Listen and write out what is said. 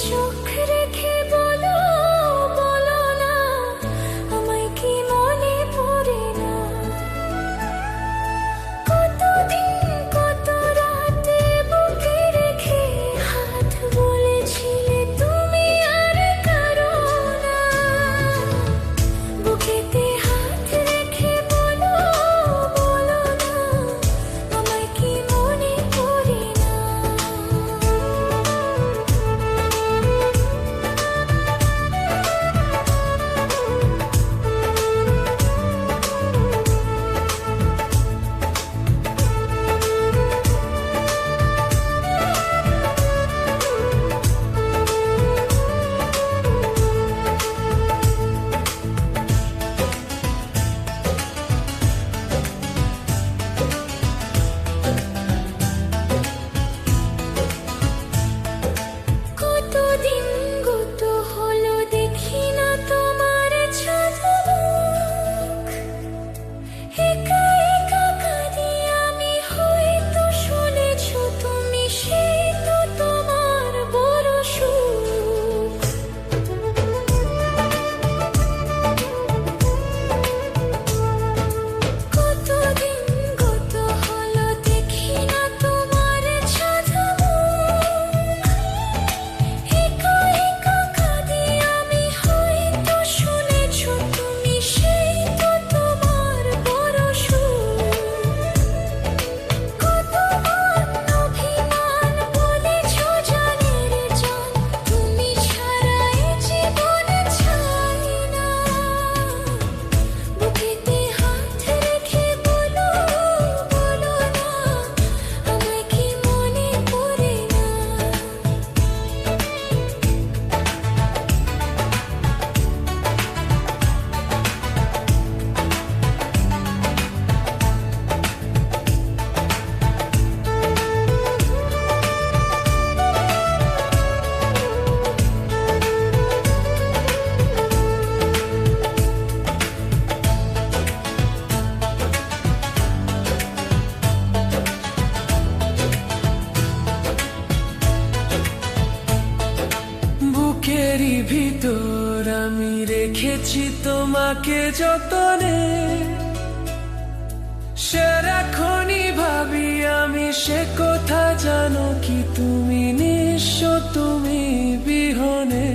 চোখ রেখে বলো, বলো না আমায় কি মনে পড়ে না? কতদিন কত রাতে বুকে রেখে হাত বলেছিলে তুমি আর কারো না। বুকেতে হাত রেখে বলো, বলো না আমায় কি মনে পড়ে না? কতদিন গত হলো দেখি না তোমার ঝলক। একা একা কাঁদি আমি, হয়তো শুনেছো তুমি, সেই তো তোমার বড় সুখ। কতদিন গত হলো দেখি না তোমার ঝলক। একা একা কাঁদি আমি, হয়তো শুনেছো তুমি, সেই তো তোমার বড় সুখ। কতবার অভিমান বলেছো জানের জান, তুমি ছাড়া এ জীবন চাই না। বুকেতে হাত রেখে বলো, বলো না আমায় কি মনে পড়ে না? বুকেরই ভিতর আমি রেখেছি তোমাকে যতনে। সারাক্ষণই ভাবি আমি সে কথা, জানো কি তুমি নিঃস্ব, তুমি বিহনে।